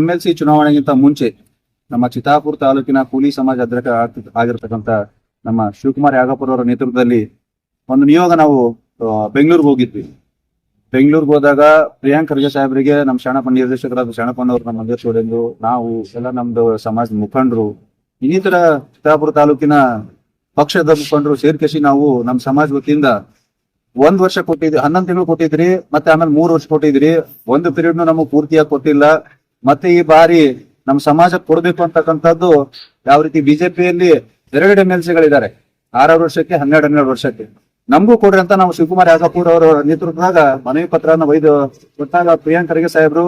MLC ಚುನಾವಣೆಗಿಂತ ಮುಂಚೆ ನಮ್ಮ ಚಿತ್ತಾಪುರ ತಾಲೂಕಿನ ಕೂಲಿ ಸಮಾಜ ಅಧ್ಯಕ್ಷ ಆಗಿರ್ತಕ್ಕಂಥ ನಮ್ಮ ಶಿವಕುಮಾರ್ ಯಾಗಪುರ ಅವರ ನೇತೃತ್ವದಲ್ಲಿ ಒಂದು ನಿಯೋಗ ನಾವು ಬೆಂಗಳೂರಿಗೆ ಹೋಗಿದ್ವಿ. ಬೆಂಗಳೂರಿಗೆ ಹೋದಾಗ ಪ್ರಿಯಾಂಕ್ ಖರ್ಗೆ ಸಾಹೇಬರಿಗೆ ನಮ್ಮ ಶಾಣಪ್ಪ ನಿರ್ದೇಶಕರಾದ ಶಾಣಪ್ಪನವರು, ನಮ್ಮ ಅಧ್ಯಕ್ಷರು, ನಾವು ಎಲ್ಲ ನಮ್ದು ಸಮಾಜದ ಮುಖಂಡರು, ಇನ್ನಿತರ ಚಿತ್ತಾಪುರ ತಾಲೂಕಿನ ಪಕ್ಷದ ಮುಖಂಡರು ಸೇರ್ಕೇಸಿ ನಾವು ನಮ್ಮ ಸಮಾಜ ವತಿಯಿಂದ 1 ವರ್ಷ ಕೊಟ್ಟಿದ್ರಿ, 11 ತಿಂಗಳು ಕೊಟ್ಟಿದ್ರಿ, ಮತ್ತೆ ಆಮೇಲೆ 3 ವರ್ಷ ಕೊಟ್ಟಿದ್ರಿ. ಒಂದು ಪೀರಿಯಡ್ ನಮಗೆ ಪೂರ್ತಿಯಾಗಿ ಕೊಟ್ಟಿಲ್ಲ. ಮತ್ತೆ ಈ ಬಾರಿ ನಮ್ಮ ಸಮಾಜಕ್ಕೆ ಕೊಡ್ಬೇಕು ಅಂತಕ್ಕಂಥದ್ದು ಯಾವ ರೀತಿ ಬಿಜೆಪಿಯಲ್ಲಿ 2 MLC ಗಳಿದ್ದಾರೆ, 6 ವರ್ಷಕ್ಕೆ 12 ವರ್ಷಕ್ಕೆ. ನಮಗೂ ಕೊಡ್ರಿ ಅಂತ ನಾವು ಶಿವಕುಮಾರ್ ಯಾಗಪುರ ಅವರ ನೇತೃತ್ವದಾಗ ಮನವಿ ಪತ್ರನ ಒಯ್ದು ಕೊಟ್ಟಾಗ ಪ್ರಿಯಾಂಕ್ ಖರ್ಗೆ ಸಾಹೇಬರು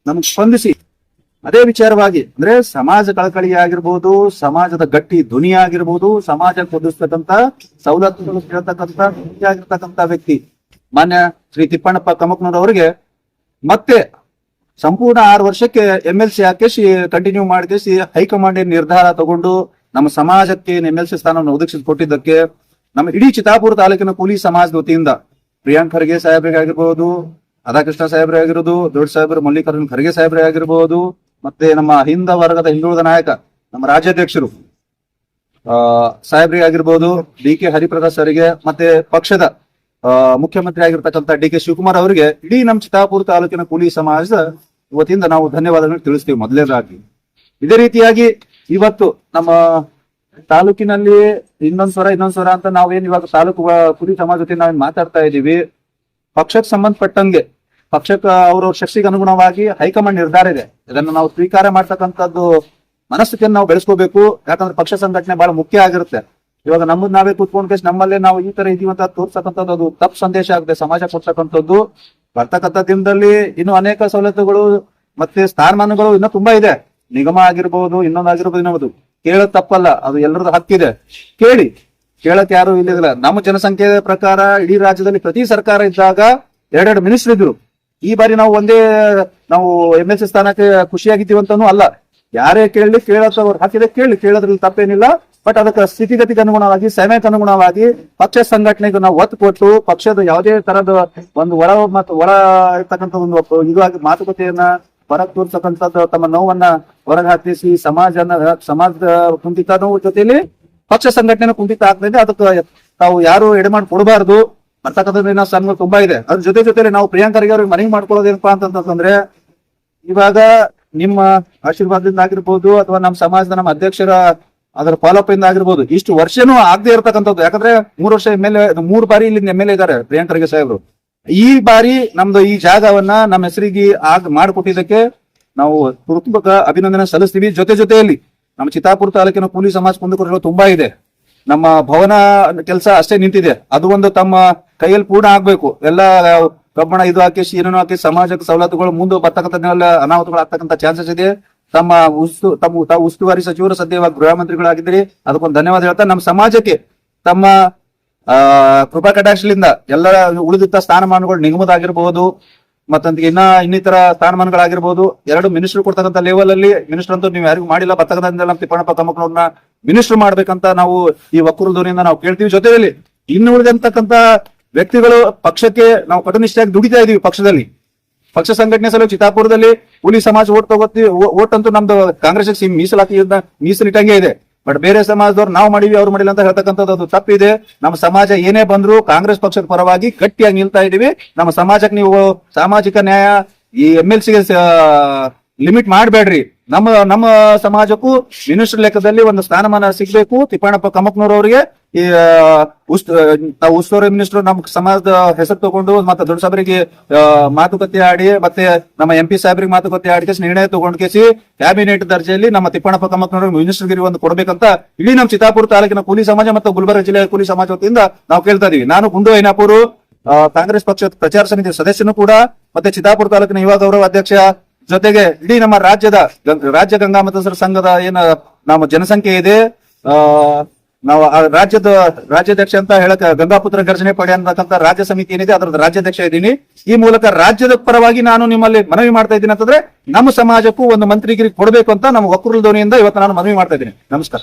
ನಮ್ಗೆ ಸ್ಪಂದಿಸಿ ಅದೇ ವಿಚಾರವಾಗಿ, ಅಂದ್ರೆ ಸಮಾಜ ಕಳಕಳಿ ಆಗಿರ್ಬೋದು, ಸಮಾಜದ ಗಟ್ಟಿ ಧ್ವನಿ ಆಗಿರ್ಬೋದು, ಸಮಾಜ ಕೊಡಿಸ್ತಕ್ಕಂಥ ಸವಲತ್ತುಗಳು ಆಗಿರ್ತಕ್ಕಂಥ ವ್ಯಕ್ತಿ ಮಾನ್ಯ ಶ್ರೀ ತಿಪ್ಪಣ್ಣಪ್ಪ ಕಮಕ್ನೂರ್ ಅವರಿಗೆ ಮತ್ತೆ ಸಂಪೂರ್ಣ 6 ವರ್ಷಕ್ಕೆ MLC ಹಾಕಿಸಿ ಕಂಟಿನ್ಯೂ ಮಾಡಿಸಿ ಹೈಕಮಾಂಡ್ ನಿರ್ಧಾರ ತಗೊಂಡು ನಮ್ಮ ಸಮಾಜಕ್ಕೆ MLC ಸ್ಥಾನವನ್ನು ಒದಗಿಸಿ ಕೊಟ್ಟಿದ್ದಕ್ಕೆ ನಮ್ಮ ಇಡೀ ಚಿತ್ತಾಪುರ ತಾಲೂಕಿನ ಕೂಲಿ ಸಮಾಜದ ವತಿಯಿಂದ ಪ್ರಿಯಾಂಕ್ ಖರ್ಗೆ ಸಾಹೇಬ್ರಿಗೆ ಆಗಿರ್ಬೋದು, ರಾಧಾಕೃಷ್ಣ ಸಾಹೇಬ್ರೆ ಆಗಿರೋದು, ದೊಡ್ಡ ಸಾಹೇಬ್ರು ಮಲ್ಲಿಕಾರ್ಜುನ್ ಖರ್ಗೆ ಸಾಹೇಬ್ರೆ ಆಗಿರ್ಬೋದು, ಮತ್ತೆ ನಮ್ಮ ಹಿಂದುಳಿದ ನಾಯಕ ನಮ್ಮ ರಾಜ್ಯಾಧ್ಯಕ್ಷರು ಸಾಹೇಬ್ರಿಗೆ ಆಗಿರ್ಬೋದು, DK ಹರಿಪ್ರಕಾಶ್ ಅವರಿಗೆ, ಮತ್ತೆ ಪಕ್ಷದ ಮುಖ್ಯಮಂತ್ರಿ ಆಗಿರ್ತಕ್ಕಂಥ DK ಶಿವಕುಮಾರ್ ಅವರಿಗೆ ಇಡೀ ನಮ್ಮ ಚಿತ್ತಾಪುರ ತಾಲೂಕಿನ ಕೂಲಿ ಸಮಾಜದ ವತಿಯಿಂದ ನಾವು ಧನ್ಯವಾದಗಳನ್ನು ತಿಳಿಸ್ತೀವಿ ಮೊದಲನೇದಾಗಿ. ಇದೇ ರೀತಿಯಾಗಿ ಇವತ್ತು ನಮ್ಮ ತಾಲೂಕಿನಲ್ಲಿ ಇನ್ನೊಂದ್ ಸ್ವರ ಅಂತ ನಾವೇನ್ ಇವಾಗ ತಾಲೂಕು ಕೂಲಿ ಸಮಾಜ ಜೊತೆ ನಾವೇನ್ ಮಾತಾಡ್ತಾ ಇದೀವಿ. ಪಕ್ಷಕ್ಕೆ ಸಂಬಂಧಪಟ್ಟಂಗೆ ಪಕ್ಷಕ್ಕೆ ಅವ್ರ ಶಕ್ತಿಗೆ ಅನುಗುಣವಾಗಿ ಹೈಕಮಾಂಡ್ ನಿರ್ಧಾರ ಇದೆ, ಇದನ್ನು ನಾವು ಸ್ವೀಕಾರ ಮಾಡ್ತಕ್ಕಂಥದ್ದು ಮನಸ್ಥಿತಿಯನ್ನು ನಾವು ಬೆಳೆಸ್ಕೋಬೇಕು. ಯಾಕಂದ್ರೆ ಪಕ್ಷ ಸಂಘಟನೆ ಬಹಳ ಮುಖ್ಯ ಆಗಿರುತ್ತೆ. ಇವಾಗ ನಮ್ಮದ್ ನಾವೇ ಕೂತ್ಕೊಂಡ್ ಕೇಸ್ ನಮ್ಮಲ್ಲೇ ನಾವು ಈ ತರ ಇದೀವಿ ಅಂತ ತೋರ್ಸಕ್ಕಂಥದ್ದು ಅದು ತಪ್ಪು ಸಂದೇಶ ಆಗುತ್ತೆ ಸಮಾಜ ಕೊಡ್ತಕ್ಕಂಥದ್ದು. ಬರ್ತಕ್ಕಂಥ ದಿನದಲ್ಲಿ ಇನ್ನು ಅನೇಕ ಸವಲತ್ತುಗಳು ಮತ್ತೆ ಸ್ಥಾನಮಾನಗಳು ಇನ್ನೂ ತುಂಬಾ ಇದೆ. ನಿಗಮ ಆಗಿರ್ಬೋದು, ಇನ್ನೊಂದಾಗಿರ್ಬೋದು, ಇನ್ನೊಂದು ಕೇಳೋದ್ ತಪ್ಪಲ್ಲ, ಅದು ಎಲ್ಲರದ್ದು ಹಕ್ಕಿದೆ. ಕೇಳಕ್ ಯಾರು ಇಲ್ಲಿಲ್ಲ. ನಮ್ಮ ಜನಸಂಖ್ಯೆ ಪ್ರಕಾರ ಇಡೀ ರಾಜ್ಯದಲ್ಲಿ ಪ್ರತಿ ಸರ್ಕಾರ ಇದ್ದಾಗ 2 ಮಿನಿಸ್ಟರ್ ಇದ್ರು. ಈ ಬಾರಿ ನಾವು ನಾವು MLC ಸ್ಥಾನಕ್ಕೆ ಖುಷಿಯಾಗಿದ್ದೀವಿ ಅಂತಾನೂ ಅಲ್ಲ. ಯಾರೇ ಕೇಳೋದು ಅವ್ರು ಹಾಕಿದೆ ಕೇಳೋದ್ರಲ್ಲಿ ತಪ್ಪೇನಿಲ್ಲ. ಬಟ್ ಅದಕ್ಕೆ ಸ್ಥಿತಿಗತಿಗೆ ಅನುಗುಣವಾಗಿ, ಸಮಯಕ್ಕೆ ಅನುಗುಣವಾಗಿ ಪಕ್ಷ ಸಂಘಟನೆಗೆ ನಾವು ಒತ್ತು ಕೊಟ್ಟು ಪಕ್ಷದ ಯಾವುದೇ ತರದ ಒಂದು ಒಳ ಇರ್ತಕ್ಕಂಥ ಒಂದು ಇದಾಗಿ ಮಾತುಕತೆಯನ್ನ ಹೊರಗೆ ತೋರ್ಸಕ್ಕಂಥದ್ದು, ತಮ್ಮ ನೋವನ್ನ ಹೊರಗೆ ಹಾಕಿಸಿ ಸಮಾಜದ ಕುಂಠಿತ ನೋವು ಜೊತೆಲಿ ಪಕ್ಷ ಸಂಘಟನೆ ಕುಂಠಿತ ಆಗ್ತಾ ಇದೆ. ಅದಕ್ಕೆ ತಾವು ಯಾರು ಎಡೆಮಾಡಿ ಕೊಡಬಾರ್ದು. ಬರ್ತಕ್ಕಂಥ ಸಂಘ ತುಂಬಾ ಇದೆ. ಅದ್ರ ಜೊತೆಲಿ ನಾವು ಪ್ರಿಯಾಂಕ್ ಖರ್ಗೆ ಅವ್ರಿಗೆ ಮನವಿ ಮಾಡ್ಕೊಳ್ಳೋದೇನಪ್ಪಾ ಅಂತಂದ್ರೆ, ಇವಾಗ ನಿಮ್ಮ ಆಶೀರ್ವಾದದಿಂದ ಆಗಿರ್ಬೋದು ಅಥವಾ ನಮ್ಮ ಸಮಾಜದ ನಮ್ಮ ಅಧ್ಯಕ್ಷರ ಅದರ ಫಾಲೋಅಪ್ ಇಂದ ಆಗಿರ್ಬೋದು, ಇಷ್ಟು ವರ್ಷನೂ ಆಗದೆ ಇರತಕ್ಕಂಥದ್ದು. ಯಾಕಂದ್ರೆ 3 ವರ್ಷ MLA 3 ಬಾರಿ ಇಲ್ಲಿ MLA ಇದ್ದಾರೆ ಪ್ರಿಯಾಂಕ್ ಖರ್ಗೆ ಸಾಹೇಬ್ರು. ಈ ಬಾರಿ ನಮ್ದು ಈ ಜಾಗವನ್ನ ನಮ್ಮ ಹೆಸರಿಗೆ ಮಾಡಿಕೊಟ್ಟಿದ್ದಕ್ಕೆ ನಾವು ಹೃತ್ಪೂರ್ವಕ ಅಭಿನಂದನೆ ಸಲ್ಲಿಸ್ತೀವಿ. ಜೊತೆಯಲ್ಲಿ ನಮ್ಮ ಚಿತ್ತಾಪುರ ತಾಲೂಕಿನ ಕೂಲಿ ಸಮಾಜ ಕುಂದುಕೊರತೆಗಳು ತುಂಬಾ ಇದೆ. ನಮ್ಮ ಭವನ ಕೆಲಸ ಅಷ್ಟೇ ನಿಂತಿದೆ, ಅದು ಒಂದು ತಮ್ಮ ಕೈಯಲ್ಲಿ ಪೂರ್ಣ ಆಗ್ಬೇಕು. ಎಲ್ಲ ಕಬ್ಬಣ ಇದು ಹಾಕಿ ಏನೇನೋ ಹಾಕಿ ಸಮಾಜಕ್ಕೆ ಸವಲತ್ತುಗಳು ಮುಂದೆ ಬರ್ತಕ್ಕಂಥ ಅನಾಹುತಗಳು ಆಗ್ತಕ್ಕಂಥ ಚಾನ್ಸಸ್ ಇದೆ. ತಮ್ಮ ಉಸ್ತುವಾರಿ ಸಚಿವರು ಸದ್ಯವಾಗಿ ಗೃಹ ಮಂತ್ರಿಗಳಾಗಿದ್ದೀರಿ, ಅದಕ್ಕೊಂದು ಧನ್ಯವಾದ ಹೇಳ್ತಾ ನಮ್ಮ ಸಮಾಜಕ್ಕೆ ತಮ್ಮ ಕೃಪಾ ಕಟಾಕ್ಷದಿಂದ ಎಲ್ಲ ಉಳಿದಿದ್ದ ಸ್ಥಾನಮಾನಗಳು ನಿಗಮದಾಗಿರ್ಬಹುದು, ಮತ್ತಂತ ಇನ್ನಿತರ ಸ್ಥಾನಮಾನಗಳಾಗಿರ್ಬೋದು, 2 ಮಿನಿಸ್ಟರ್ ಕೊಡ್ತಕ್ಕಂಥ ಲೆವೆಲ್ ಅಲ್ಲಿ ಮಿನಿಸ್ಟರ್ ಅಂತೂ ನೀವು ಯಾರಿಗೂ ಮಾಡಿಲ್ಲ. ಬರ್ತಕ್ಕಂಥ ನಮ್ಮ ತಿಪ್ಪಣ್ಣಪ್ಪ ಕಮಕ್ನವ್ರನ್ನ ಮಿನಿಸ್ಟರ್ ಮಾಡ್ಬೇಕಂತ ನಾವು ಈ ಒಕ್ಕೂರು ಧ್ವನಿಯಿಂದ ನಾವು ಕೇಳ್ತೀವಿ. ಜೊತೆಯಲ್ಲಿ ಇನ್ನು ಉಳಿದಂತಕ್ಕಂಥ ವ್ಯಕ್ತಿಗಳು ಪಕ್ಷಕ್ಕೆ ನಾವು ಕಟುನಿಷ್ಠಾಗಿ ದುಡಿತಾ ಇದೀವಿ. ಪಕ್ಷ ಸಂಘಟನೆ ಸಲ ಚಿತ್ತಾಪುರದಲ್ಲಿ ಕೂಲಿ ಸಮಾಜ ಓಟ್ ಅಂತೂ ನಮ್ದು ಕಾಂಗ್ರೆಸ್ ಮೀಸಲಿಟ್ಟಂಗೆ ಇದೆ. ಬಟ್ ಬೇರೆ ಸಮಾಜದವ್ರು ನಾವು ಮಾಡಿವಿ ಅವ್ರು ಮಾಡಿಲ್ಲ ಅಂತ ಹೇಳ್ತಕ್ಕಂಥದ್ದು ಅದು ತಪ್ಪಿದೆ. ನಮ್ಮ ಸಮಾಜ ಏನೇ ಬಂದ್ರು ಕಾಂಗ್ರೆಸ್ ಪಕ್ಷದ ಪರವಾಗಿ ಗಟ್ಟಿಯಾಗಿ ನಿಲ್ತಾ ಇದೀವಿ. ನಮ್ಮ ಸಮಾಜಕ್ಕೆ ನೀವು ಸಾಮಾಜಿಕ ನ್ಯಾಯ ಈ MLC ಗೆ ಲಿಮಿಟ್ ಮಾಡಬೇಡ್ರಿ. ನಮ್ಮ ಸಮಾಜಕ್ಕೂ ಮಿನಿಸ್ಟರ್ ಲೆಕ್ಕದಲ್ಲಿ ಒಂದು ಸ್ಥಾನಮಾನ ಸಿಗ್ಬೇಕು. ತಿಪ್ಪಣ್ಣಪ್ಪ ಕಮಕ್ನೂರ್ ಅವರಿಗೆ ಈ ಉಸ್ತುವಾರಿ ಮಿನಿಸ್ಟರ್ ನಮ್ಮ ಸಮಾಜದ ಹೆಸರು ತಗೊಂಡು ಮತ್ತೆ ದೊಡ್ಡ ಸಾಹೇಬರಿಗೆ ಮಾತುಕತೆ ಆಡಿ, ಮತ್ತೆ ನಮ್ಮ MP ಸಾಹೇಬ್ರಿಗೆ ಮಾತುಕತೆ ಆಡಿ ನಿರ್ಣಯ ತಗೊಂಡು ಕೇಸಿ ಕ್ಯಾಬಿನೆಟ್ ದರ್ಜೆಯಲ್ಲಿ ನಮ್ಮ ತಿಪ್ಪಣ್ಣಪ್ಪ ಕಮಕ್ನೂರ್ ಮಿನಿಸ್ಟರ್ಗಿರಿ ಒಂದು ಕೊಡ್ಬೇಕಂತ ಇಡೀ ನಮ್ಮ ಚಿತ್ತಾಪುರ ತಾಲೂಕಿನ ಕೂಲಿ ಸಮಾಜ ಮತ್ತು ಗುಲ್ಬರ್ಗ ಜಿಲ್ಲೆಯ ಕೂಲಿ ಸಮಾಜ ವತಿಯಿಂದ ನಾವು ಕೇಳ್ತಾ ಇದೀವಿ. ನಾನು ಗುಂಡು ಐನಾಪುರು, ಕಾಂಗ್ರೆಸ್ ಪಕ್ಷದ ಪ್ರಚಾರ ಸಮಿತಿ ಸದಸ್ಯನು ಕೂಡ, ಮತ್ತೆ ಚಿತ್ತಾಪುರ ತಾಲೂಕಿನ ಯುವ ಗೌರವ ಅಧ್ಯಕ್ಷ, ಜೊತೆಗೆ ಇಡೀ ನಮ್ಮ ರಾಜ್ಯ ಗಂಗಾ ಮತದಾರರ ಸಂಘದ ಏನ ನಮ್ಮ ಜನಸಂಖ್ಯೆ ಇದೆ, ನಾವು ರಾಜ್ಯಾಧ್ಯಕ್ಷ ಅಂತ ಹೇಳಕ್ ಗಂಗಾಪುತ್ರ ಘರ್ಷಣೆ ಪಡೆ ಅಂತಕ್ಕಂಥ ರಾಜ್ಯ ಸಮಿತಿ ಏನಿದೆ ಅದರ ರಾಜ್ಯಾಧ್ಯಕ್ಷ ಇದ್ದೀನಿ. ಈ ಮೂಲಕ ರಾಜ್ಯದ ಪರವಾಗಿ ನಾನು ನಿಮ್ಮಲ್ಲಿ ಮನವಿ ಮಾಡ್ತಾ ಇದ್ದೀನಿ ಅಂತಂದ್ರೆ ನಮ್ಮ ಸಮಾಜಕ್ಕೂ ಒಂದು ಮಂತ್ರಿಗಿರಿ ಕೊಡಬೇಕು ಅಂತ ನಮ್ಮ ಒಕ್ಕೂರು ಧ್ವನಿಯಿಂದ ಇವತ್ತು ನಾನು ಮನವಿ ಮಾಡ್ತಾ ಇದ್ದೀನಿ. ನಮಸ್ಕಾರ.